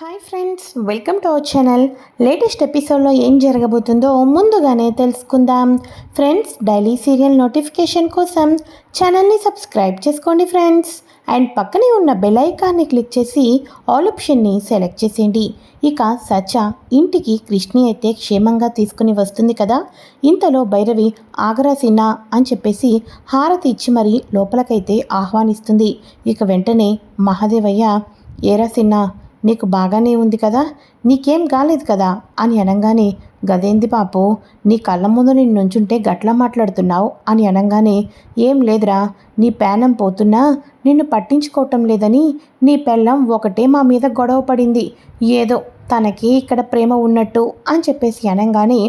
Hi friends, welcome to our channel. Latest ఎపిసోడ్లో ఏం జరగబోతుందో ముందుగానే తెలుసుకుందాం. ఫ్రెండ్స్, డైలీ సీరియల్ నోటిఫికేషన్ కోసం ఛానల్ని సబ్స్క్రైబ్ చేసుకోండి ఫ్రెండ్స్. అండ్ పక్కనే ఉన్న బెల్ ఐకాన్ని క్లిక్ చేసి ఆల్ ఆప్షన్ని సెలెక్ట్ చేసేయండి. ఇక సత్య ఇంటికి కృష్ణి అయితే క్షేమంగా తీసుకుని వస్తుంది కదా. ఇంతలో భైరవి ఆగరా సిన్నా అని చెప్పేసి హారతి ఇచ్చి మరీ లోపలకైతే ఆహ్వానిస్తుంది. ఇక వెంటనే మహాదేవయ్య, ఏరా సిన్నా, నీకు బాగానే ఉంది కదా, నీకేం కాలేదు కదా అని అనగానే, గదేంది పాపు, నీ కళ్ళ ముందు నేను నుంచుంటే గట్లా మాట్లాడుతున్నావు అని అనగానే, ఏం లేదురా, నీ పేనం పోతున్నా నిన్ను పట్టించుకోవటం లేదని నీ పెళ్ళం ఒకటే మా మీద గొడవ పడింది, ఏదో తనకి ఇక్కడ ప్రేమ ఉన్నట్టు అని చెప్పేసి అనగానే,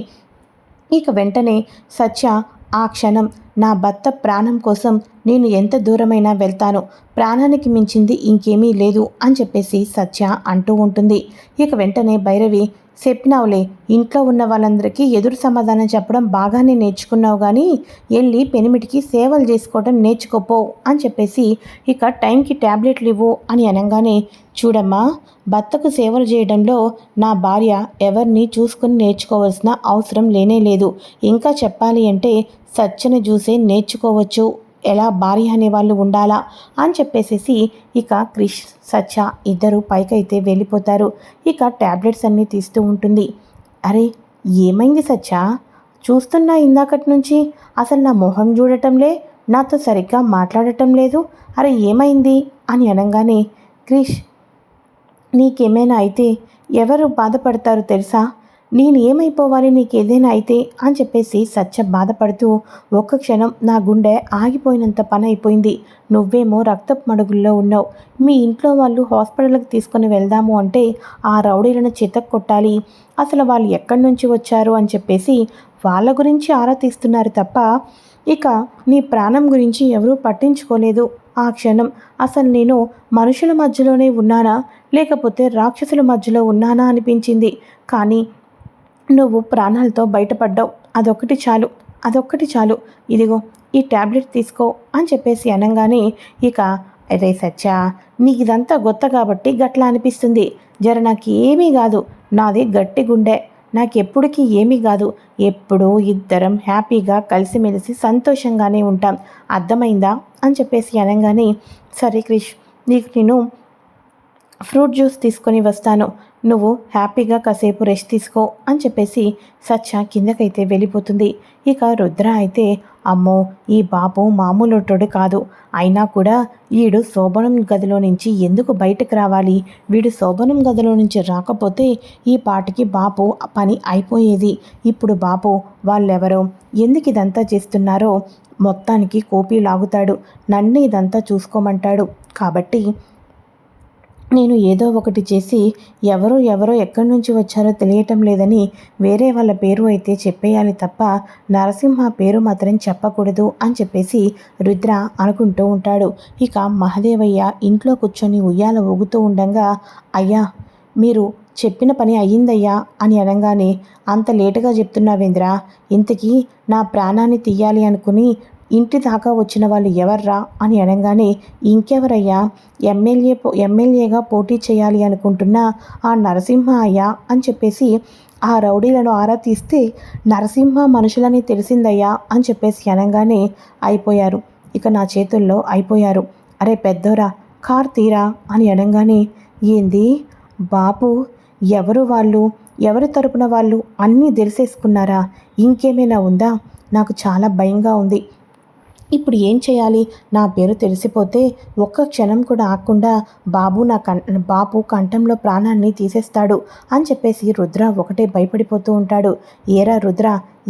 ఇక వెంటనే సత్య ఆ క్షణం, నా భర్త ప్రాణం కోసం నేను ఎంత దూరమైనా వెళ్తాను, ప్రాణానికి మించింది ఇంకేమీ లేదు అని చెప్పేసి సత్య అంటూ ఉంటుంది. ఇక వెంటనే భైరవి, చెప్పినావులే, ఇంట్లో ఉన్న వాళ్ళందరికీ ఎదురు సమాధానం చెప్పడం బాగానే నేర్చుకున్నావు, కానీ వెళ్ళి పెనిమిటికి సేవలు చేసుకోవడం నేర్చుకోపో అని చెప్పేసి ఇక టైంకి ట్యాబ్లెట్లు ఇవ్వు అని అనగానే, చూడమ్మా, భర్తకు సేవలు చేయడంలో నా భార్య ఎవరిని చూసుకుని నేర్చుకోవాల్సిన అవసరం లేనే లేదు. ఇంకా చెప్పాలి అంటే సత్యను చూసే నేర్చుకోవచ్చు ఎలా భార్య అనేవాళ్ళు ఉండాలా అని చెప్పేసేసి ఇక క్రిష్ సత్య ఇద్దరు పైకైతే వెళ్ళిపోతారు. ఇక ట్యాబ్లెట్స్ అన్నీ తీస్తూ ఉంటుంది. అరే, ఏమైంది సత్య, చూస్తున్నా ఇందాకటి నుంచి అసలు నా మొహం చూడటంలే, నాతో సరిగ్గా మాట్లాడటం లేదు, అరే ఏమైంది అని అనగానే, క్రిష్, నీకేమైనా అయితే ఎవరు బాధపడతారు తెలుసా, నేను ఏమైపోవాలి నీకేదైనా అయితే అని చెప్పేసి సత్య బాధపడుతూ, ఒక్క క్షణం నా గుండె ఆగిపోయినంత పని అయిపోయింది, నువ్వేమో రక్తపు మడుగుల్లో ఉన్నావు, మీ ఇంట్లో వాళ్ళు హాస్పిటల్కి తీసుకొని వెళ్దాము అంటే ఆ రౌడీలను కొట్టాలి, అసలు వాళ్ళు ఎక్కడి నుంచి వచ్చారు అని చెప్పేసి వాళ్ళ గురించి ఆరా తీస్తున్నారు తప్ప ఇక నీ ప్రాణం గురించి ఎవరూ పట్టించుకోలేదు. ఆ క్షణం అసలు నేను మనుషుల మధ్యలోనే ఉన్నానా లేకపోతే రాక్షసుల మధ్యలో ఉన్నానా అనిపించింది, కానీ నువ్వు ప్రాణాలతో బయటపడ్డావు, అదొక్కటి చాలు, అదొక్కటి చాలు, ఇదిగో ఈ ట్యాబ్లెట్ తీసుకో అని చెప్పేసి అనగానే, ఇక అరే సత్య, నీకు ఇదంతా గొత్త కాబట్టి గట్లా అనిపిస్తుంది, జర నాకు ఏమీ కాదు, నాది గట్టి గుండె, నాకెప్పటికీ ఏమీ కాదు, ఎప్పుడూ ఇద్దరం హ్యాపీగా కలిసిమెలిసి సంతోషంగానే ఉంటాం, అర్థమైందా అని చెప్పేసి అనగానే, సరే క్రిష్, నీకు నేను ఫ్రూట్ జ్యూస్ తీసుకొని వస్తాను, నువ్వు హ్యాపీగా కాసేపు రెస్ట్ తీసుకో అని చెప్పేసి సత్య కిందకైతే వెళ్ళిపోతుంది. ఇక రుద్ర అయితే, అమ్మో, ఈ బాబు మామూలుటోడు కాదు, అయినా కూడా వీడు శోభనం గదిలో నుంచి ఎందుకు బయటకు రావాలి, వీడు శోభనం గదిలో నుంచి రాకపోతే ఈ పాటికి బాబు పని అయిపోయేది, ఇప్పుడు బాబు వాళ్ళెవరో ఎందుకు ఇదంతా చేస్తున్నారో మొత్తానికి కోపి లాగుతాడు, నన్ను ఇదంతా చూసుకోమంటాడు, కాబట్టి నేను ఏదో ఒకటి చేసి ఎవరో ఎక్కడి నుంచి వచ్చారో తెలియటం లేదని వేరే వాళ్ళ పేరు అయితే చెప్పేయాలి తప్ప నరసింహ పేరు మాత్రం చెప్పకూడదు అని చెప్పేసి రుద్ర అనుకుంటూ ఉంటాడు. ఇక మహదేవయ్య ఇంట్లో కూర్చొని ఉయ్యాల ఊగుతూ ఉండగా, అయ్యా, మీరు చెప్పిన పని అయ్యిందయ్యా అని అనగానే, అంత లేటుగా చెప్తున్నావేంద్రా, ఇంతకీ నా ప్రాణాన్ని తీయాలి అనుకుని ఇంటి దాకా వచ్చిన వాళ్ళు ఎవర్రా అని అనగానే, ఇంకెవరయ్యా, ఎమ్మెల్యేగా పోటీ చేయాలి అనుకుంటున్న ఆ నరసింహ అయ్యా అని చెప్పేసి ఆ రౌడీలను ఆరా తీస్తే నరసింహ మనుషులని తెలిసిందయ్యా అని చెప్పేసి అనగానే, అయిపోయారు, ఇక నా చేతుల్లో అయిపోయారు, అరే పెద్దోరా, కార్ తీరా అని అనగానే, ఏంది బాపు, ఎవరు వాళ్ళు, ఎవరి తరపున వాళ్ళు అన్నీ తెలిసేసుకున్నారా, ఇంకేమైనా ఉందా, నాకు చాలా భయంగా ఉంది, ఇప్పుడు ఏం చేయాలి, నా పేరు తెలిసిపోతే ఒక్క క్షణం కూడా ఆగకుండా బాపు కంఠంలో ప్రాణాన్ని తీసేస్తాడు అని చెప్పేసి రుద్ర ఒకటే భయపడిపోతూ ఉంటాడు. ఏరా రుద్ర,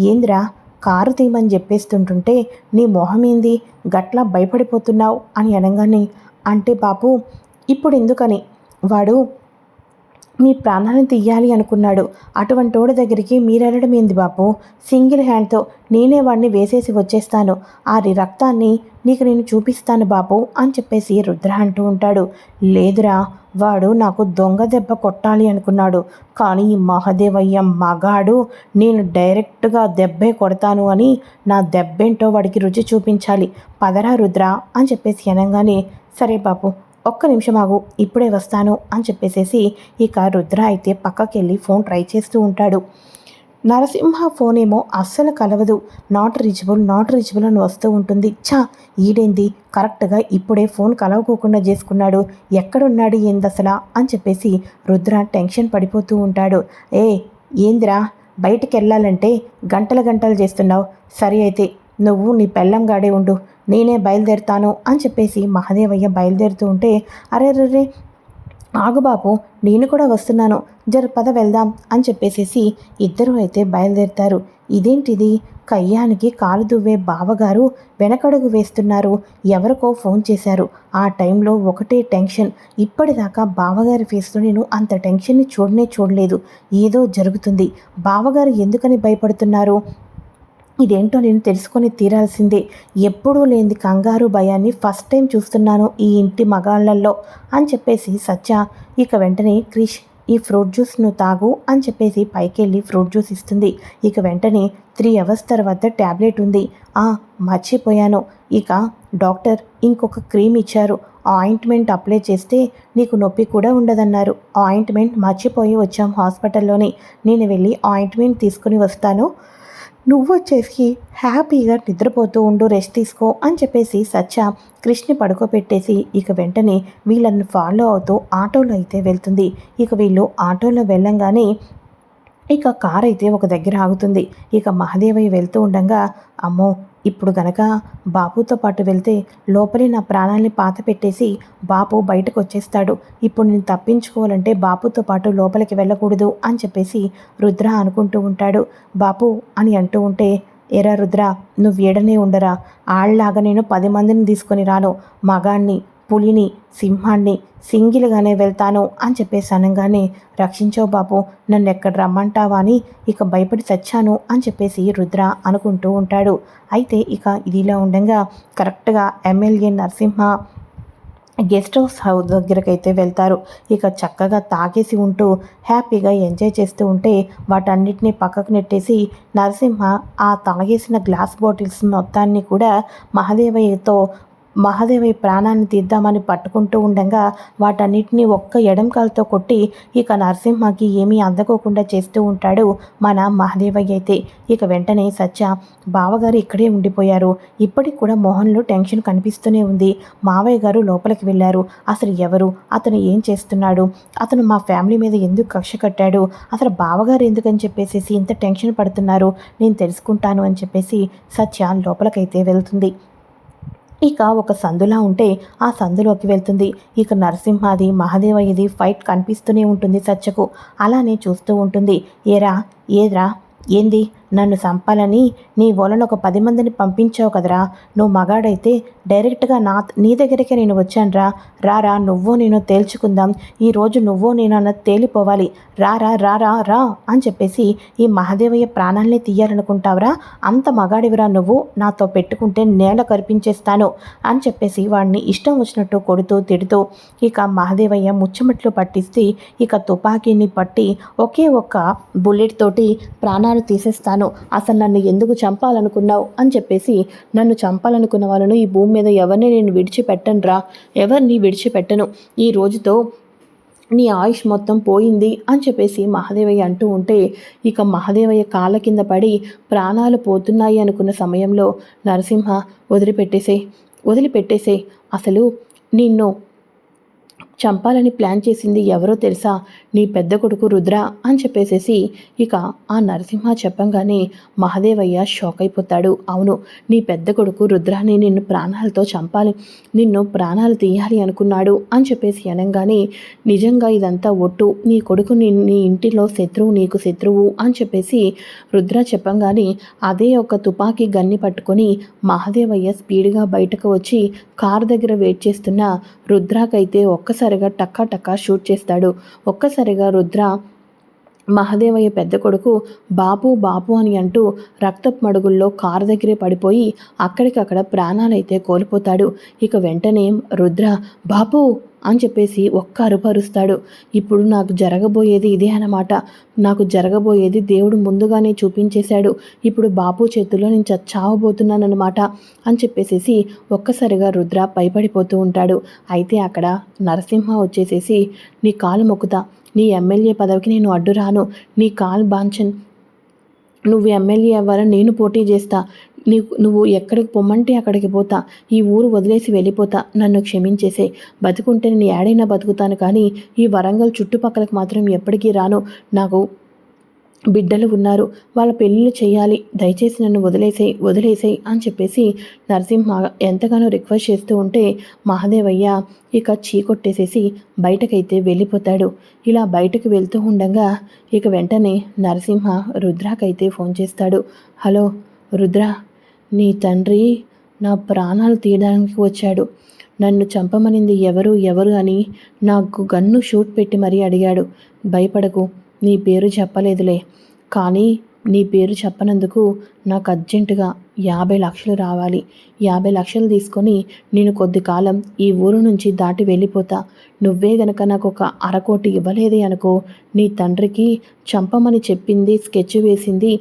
ఏందిరా, కారు తీయమని చెప్పేస్తుంటుంటే నీ మొహం ఏంది గట్లా భయపడిపోతున్నావు అని అనగానే, అంటే బాపు, ఇప్పుడు ఎందుకని, వాడు మీ ప్రాణాలను తీయాలి అనుకున్నాడు, అటువంటోడి దగ్గరికి మీరెళ్ళడం ఏంది బాపు, సింగిల్ హ్యాండ్తో నేనే వాడిని వేసేసి వచ్చేస్తాను, ఆ రక్తాన్ని నీకు నేను చూపిస్తాను బాపు అని చెప్పేసి రుద్ర అంటూ ఉంటాడు. లేదురా, వాడు నాకు దొంగ దెబ్బ కొట్టాలి అనుకున్నాడు, కానీ ఈ మహదేవయ్య మగాడు, నేను డైరెక్ట్గా దెబ్బే కొడతాను అని నా దెబ్బేంటో వాడికి రుచి చూపించాలి, పదరా రుద్ర అని చెప్పేసి అనగానే, సరే బాపు, ఒక్క నిమిషం ఆగు, ఇప్పుడే వస్తాను అని చెప్పేసేసి ఇక రుద్ర అయితే పక్కకెళ్ళి ఫోన్ ట్రై చేస్తూ ఉంటాడు. నరసింహ ఫోన్ ఏమో అస్సలు కలవదు. నాట్ రీచబుల్ అని వస్తూ ఉంటుంది. ఈడేంది కరెక్ట్గా ఇప్పుడే ఫోన్ కలవకోకుండా చేసుకున్నాడు, ఎక్కడున్నాడు ఏందసలా అని చెప్పేసి రుద్ర టెన్షన్ పడిపోతూ ఉంటాడు. ఏందిరా బయటికి వెళ్ళాలంటే గంటలు చేస్తున్నావు, సరి అయితే నువ్వు నీ పెళ్ళంగాడే ఉండు, నేనే బయలుదేరుతాను అని చెప్పేసి మహాదేవయ్య బయలుదేరుతూ ఉంటే, అరే ఆగు బాపు, నేను కూడా వస్తున్నాను, పద వెళ్దాం అని చెప్పేసేసి ఇద్దరూ అయితే బయలుదేరుతారు. ఇదేంటిది, కయ్యానికి కాలు దువ్వే బావగారు వెనకడుగు వేస్తున్నారు, ఎవరికో ఫోన్ చేశారు. ఆ టైంలో ఒకటే టెన్షన్. ఇప్పటిదాకా బావగారి ఫేస్లో నేను అంత టెన్షన్ని చూడలేదు. ఏదో జరుగుతుంది, బావగారు ఎందుకని భయపడుతున్నారు, ఇదేంటో నేను తెలుసుకొని తీరాల్సిందే. ఎప్పుడూ లేని కంగారు భయాన్ని ఫస్ట్ టైం చూస్తున్నాను ఈ ఇంటి మగాళ్ళల్లో అని చెప్పేసి సత్య ఇక వెంటనే క్రిష్ ఈ ఫ్రూట్ జ్యూస్ నువ్వు తాగు అని చెప్పేసి పైకి వెళ్ళి ఫ్రూట్ జ్యూస్ ఇస్తుంది. ఇక వెంటనే 3 అవర్స్ తర్వాత ట్యాబ్లెట్ ఉంది, మర్చిపోయాను, ఇక డాక్టర్ ఇంకొక క్రీమ్ ఇచ్చారు, ఆయింట్మెంట్ అప్లై చేస్తే నీకు నొప్పి కూడా ఉండదన్నారు. ఆయింట్మెంట్ మర్చిపోయి వచ్చాం హాస్పిటల్లోని, నేను వెళ్ళి ఆయింట్మెంట్ తీసుకుని వస్తాను, నువ్వు వచ్చేసి హ్యాపీగా నిద్రపోతూ ఉండు, రెస్ట్ తీసుకో అని చెప్పేసి సత్య కృష్ణని పడుకోబెట్టేసి ఇక వెంటనే వీళ్ళని ఫాలో అవుతూ ఆటోలో అయితే వెళ్తుంది. ఇక వీళ్ళు ఆటోలో వెళ్ళంగానే ఇక కార్ అయితే ఒక దగ్గర ఆగుతుంది. ఇక మహాదేవయ్య వెళ్తూ ఉండగా, అమ్మో ఇప్పుడు గనక బాపుతో పాటు వెళ్తే లోపలే నా ప్రాణాల్ని పాత పెట్టేసి బాపు బయటకు వచ్చేస్తాడు, ఇప్పుడు నేను తప్పించుకోవాలంటే బాపుతో పాటు లోపలికి వెళ్ళకూడదు అని చెప్పేసి రుద్ర అనుకుంటూ ఉంటాడు. బాపు అని అంటూ ఉంటే, ఎరా రుద్ర, నువ్వు ఏడనే ఉండరా, ఆళ్ళలాగా నేను 10 మందిని తీసుకొని రాను, మగాణ్ణి, పులిని, సింహాన్ని, సింగిల్గానే వెళ్తాను అని చెప్పేసి అనగానే, రక్షించవు బాపు, నన్ను ఎక్కడ రమ్మంటావా అని ఇక భయపడి చచ్చాను అని చెప్పేసి రుద్ర అనుకుంటూ ఉంటాడు. అయితే ఇక ఇదిలా ఉండగా కరెక్ట్గా ఎమ్మెల్యే నరసింహ గెస్ట్ హౌస్ దగ్గరకైతే వెళ్తారు. ఇక చక్కగా తాగేసి ఉంటూ హ్యాపీగా ఎంజాయ్ చేస్తూ ఉంటే వాటన్నిటిని పక్కకు నెట్టేసి నరసింహ ఆ తాగేసిన గ్లాస్ బాటిల్స్ మొత్తాన్ని కూడా మహాదేవయ్య ప్రాణాన్ని తీద్దామని పట్టుకుంటూ ఉండగా వాటన్నిటినీ ఒక్క ఎడంకాలతో కొట్టి ఇక నరసింహకి ఏమీ అందకోకుండా చేస్తూ ఉంటాడు మన మహాదేవయ్య అయితే. ఇక వెంటనే సత్య, బావగారు ఇక్కడే ఉండిపోయారు, ఇప్పటికి కూడా మోహన్లో టెన్షన్ కనిపిస్తూనే ఉంది, మావయ్య గారు లోపలికి వెళ్ళారు, అసలు ఎవరు, అతను ఏం చేస్తున్నాడు, అతను మా ఫ్యామిలీ మీద ఎందుకు కక్ష కట్టాడు, అసలు బావగారు ఎందుకని చెప్పేసి ఇంత టెన్షన్ పడుతున్నారు, నేను తెలుసుకుంటాను అని చెప్పేసి సత్య లోపలికైతే వెళ్తుంది. ఇక ఒక సందులా ఉంటే ఆ సందులోకి వెళ్తుంది. ఇక నరసింహాది మహాదేవయ్యది ఫైట్ కనిపిస్తూనే ఉంటుంది సత్యకు. అలానే చూస్తూ ఉంటుంది. ఏద్రా ఏంది, నన్ను చంపాలని నీ వలన ఒక 10 మందిని పంపించావు కదరా, నువ్వు మగాడైతే డైరెక్ట్గా నీ దగ్గరికే నేను వచ్చానురా, రారా నువ్వో నేను తేల్చుకుందాం, ఈరోజు నువ్వో నేను అన్నది తేలిపోవాలి, రా అని చెప్పేసి ఈ మహాదేవయ్య ప్రాణాలనే తీయాలనుకుంటావురా, అంత మగాడివిరా నువ్వు, నాతో పెట్టుకుంటే నేల కరిపించేస్తాను అని చెప్పేసి వాడిని ఇష్టం వచ్చినట్టు కొడుతూ తిడుతూ ఇక మహాదేవయ్య ముచ్చమట్లు పట్టిస్తే ఇక తుపాకీని పట్టి ఒకే ఒక్క బుల్లెట్ తోటి ప్రాణాలు తీసేస్తాను, అసలు నన్ను ఎందుకు చంపాలనుకున్నావు అని చెప్పేసి, నన్ను చంపాలనుకున్న వాళ్ళను ఈ భూమి మీద ఎవరిని నేను ఎవరిని విడిచిపెట్టను, ఈ రోజుతో నీ ఆయుష్ మొత్తం పోయింది అని చెప్పేసి మహాదేవయ్య అంటూ ఉంటే ఇక మహాదేవయ్య కాళ్ళ కింద పడి ప్రాణాలు పోతున్నాయి అనుకున్న సమయంలో నరసింహ, వదిలిపెట్టేసే అసలు నిన్ను చంపాలని ప్లాన్ చేసింది ఎవరో తెలుసా, నీ పెద్ద కొడుకు రుద్ర అని చెప్పేసేసి ఇక ఆ నరసింహ చెప్పంగానే మహాదేవయ్య షాక్ అయిపోతాడు. అవును, నీ పెద్ద కొడుకు రుద్రాని నిన్ను ప్రాణాలతో చంపాలి, నిన్ను ప్రాణాలు తీయాలి అనుకున్నాడు అని చెప్పేసి అనగానే, నిజంగా ఇదంతా ఒట్టు, నీ కొడుకు నీ ఇంటిలో శత్రువు, నీకు శత్రువు అని చెప్పేసి రుద్ర చెప్పంగానే అదే ఒక తుపాకీ గన్ని పట్టుకొని మహాదేవయ్య స్పీడ్గా బయటకు వచ్చి కారు దగ్గర వెయిట్ చేస్తున్న రుద్రాకైతే ఒక్కసారిగా టక్కా షూట్ చేస్తాడు. ఒక్కసారిగా రుద్ర మహాదేవయ్య పెద్ద కొడుకు బాపు అని అంటూ రక్తపు మడుగుల్లో కారు దగ్గరే పడిపోయి అక్కడికక్కడ ప్రాణాలైతే కోల్పోతాడు. ఇక వెంటనే రుద్ర బాపు అని చెప్పేసి ఒక్క అరుపు అరుస్తాడు. ఇప్పుడు నాకు జరగబోయేది ఇదే అన్నమాట. నాకు జరగబోయేది దేవుడు ముందుగానే చూపించేశాడు. ఇప్పుడు బాపు చేతుల్లో నేను చావబోతున్నానన్నమాట అని చెప్పేసేసి ఒక్కసారిగా రుద్ర భయపడిపోతూ ఉంటాడు. అయితే అక్కడ నరసింహ వచ్చేసేసి, నీ కాలు మొక్కుతా, నీ ఎమ్మెల్యే పదవికి నేను అడ్డు రాను, నీ కాలు బాంచన్, నువ్వు ఎమ్మెల్యే అవ్వాలని నేను పోటీ చేస్తా, నువ్వు ఎక్కడికి పొమ్మంటే అక్కడికి పోతా, ఈ ఊరు వదిలేసి వెళ్ళిపోతా, నన్ను క్షమించేసే, బతుకుంటే నేను ఏడైనా బతుకుతాను, కానీ ఈ వరంగల్ చుట్టుపక్కలకు మాత్రం ఎప్పటికీ రాను, నాకు బిడ్డలు ఉన్నారు, వాళ్ళ పెళ్ళిళ్ళు చేయాలి, దయచేసి నన్ను వదిలేసేయి అని చెప్పేసి నరసింహ ఎంతగానో రిక్వెస్ట్ చేస్తూ ఉంటే మహాదేవయ్య ఇక చీకొట్టేసేసి బయటకైతే వెళ్ళిపోతాడు. ఇలా బయటకు వెళ్తూ ఉండగా ఇక వెంటనే నరసింహ రుద్రాకైతే ఫోన్ చేస్తాడు. హలో రుద్ర, నీ తండ్రి నా ప్రాణాలు తీయడానికి వచ్చాడు, నన్ను చంపమనింది ఎవరు అని నాకు గన్ను షూట్ పెట్టి మరీ అడిగాడు. భయపడకు, నీ పేరు చెప్పలేదులే, కానీ నీ పేరు చెప్పనందుకు నాకు అర్జెంటుగా 50 లక్షలు రావాలి. 50 లక్షలు తీసుకొని నేను కొద్ది కాలం ఈ ఊరు నుంచి దాటి వెళ్ళిపోతా. నువ్వే గనక నాకు ఒక 1/2 కోటి ఇవ్వలేదే అనుకో, నీ తండ్రికి చంపమని చెప్పింది, స్కెచ్ వేసింది,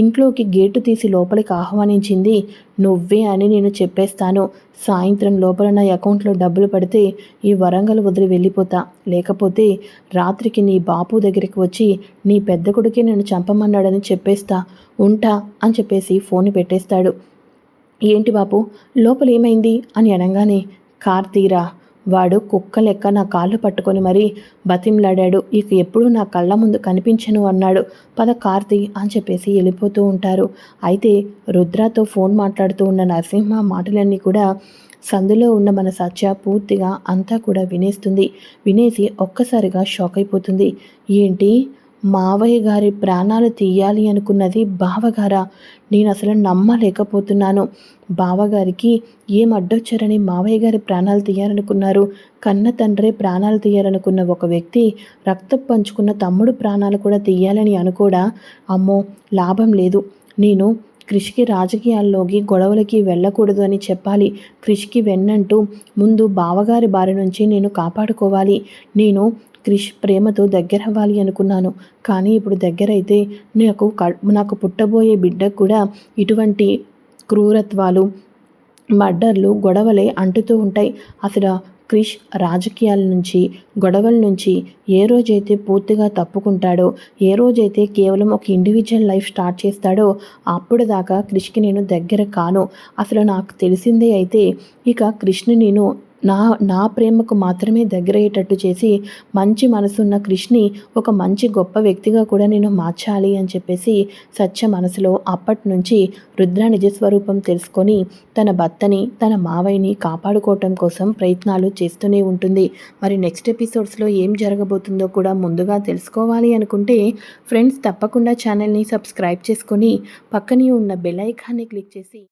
ఇంట్లోకి గేటు తీసి లోపలికి ఆహ్వానించింది నువ్వే అని నేను చెప్పేస్తాను. సాయంత్రం లోపల నా అకౌంట్లో డబ్బులు పడితే ఈ వరంగల్ వదిలి వెళ్ళిపోతా, లేకపోతే రాత్రికి నీ బాపు దగ్గరికి వచ్చి నీ పెద్ద కొడుకే నన్ను చంపమన్నాడని చెప్పేస్తా, ఉంటా అని చెప్పేసి ఫోన్ పెట్టేస్తాడు. ఏంటి బాపు, లోపల ఏమైంది అని అనగానే, కార్తీరా, వాడు కుక్క లెక్క నా కాళ్ళు పట్టుకొని మరీ బతిమ్లాడాడు, ఇక ఎప్పుడూ నా కళ్ళ ముందు కనిపించను అన్నాడు, పద కార్తీ అని చెప్పేసి వెళ్ళిపోతూ ఉంటారు. అయితే రుద్రతో ఫోన్ మాట్లాడుతూ ఉన్న నరసింహ మాటలన్నీ కూడా సందులో ఉన్న మన సత్య పూర్తిగా అంతా కూడా వినేసి ఒక్కసారిగా షాక్ అయిపోతుంది. ఏంటి, మావయ్య గారి ప్రాణాలు తీయాలి అనుకున్నది బావగారా? నేను అసలు నమ్మలేకపోతున్నాను. బావగారికి ఏం అడ్డొచ్చారని మావయ్య గారి ప్రాణాలు తీయాలనుకున్నారు? కన్న తండ్రే ప్రాణాలు తీయాలనుకున్న ఒక వ్యక్తి రక్తం పంచుకున్న తమ్ముడు ప్రాణాలు కూడా తీయాలని అనుకోడా? అమ్మో, లాభం లేదు. నేను క్రిష్కి రాజకీయాల్లోకి గొడవలకి వెళ్ళకూడదు అని చెప్పాలి. క్రిష్కి వెన్నంటూ ముందు బావగారి బారి నుంచి నేను కాపాడుకోవాలి. నేను క్రిష్ ప్రేమతో దగ్గరవ్వాలి అనుకున్నాను, కానీ ఇప్పుడు దగ్గరైతే నాకు పుట్టబోయే బిడ్డకు కూడా ఇటువంటి క్రూరత్వాలు, మర్డర్లు, గొడవలే అంటుతూ ఉంటాయి. అసలు క్రిష్ రాజకీయాల నుంచి, గొడవల నుంచి ఏ రోజైతే పూర్తిగా తప్పుకుంటాడో, ఏ రోజైతే కేవలం ఒక ఇండివిజువల్ లైఫ్ స్టార్ట్ చేస్తాడో అప్పుడు దాకా క్రిష్కి నేను దగ్గర కాను. అసలు నాకు తెలిసిందే అయితే ఇక క్రిష్ని నేను నా ప్రేమకు మాత్రమే దగ్గరయ్యేటట్టు చేసి మంచి మనసున్న క్రిష్ని ఒక మంచి గొప్ప వ్యక్తిగా కూడా నేను మార్చాలి అని చెప్పేసి సత్య మనసులో అప్పటి నుంచి రుద్ర నిజస్వరూపం తెలుసుకొని తన భర్తని, తన మావయ్యని కాపాడుకోవటం కోసం ప్రయత్నాలు చేస్తూనే ఉంటుంది. మరి నెక్స్ట్ ఎపిసోడ్స్లో ఏం జరగబోతుందో కూడా ముందుగా తెలుసుకోవాలి అనుకుంటే ఫ్రెండ్స్ తప్పకుండా ఛానల్ని సబ్స్క్రైబ్ చేసుకొని పక్కనే ఉన్న బెల్ ఐకాన్ని క్లిక్ చేసి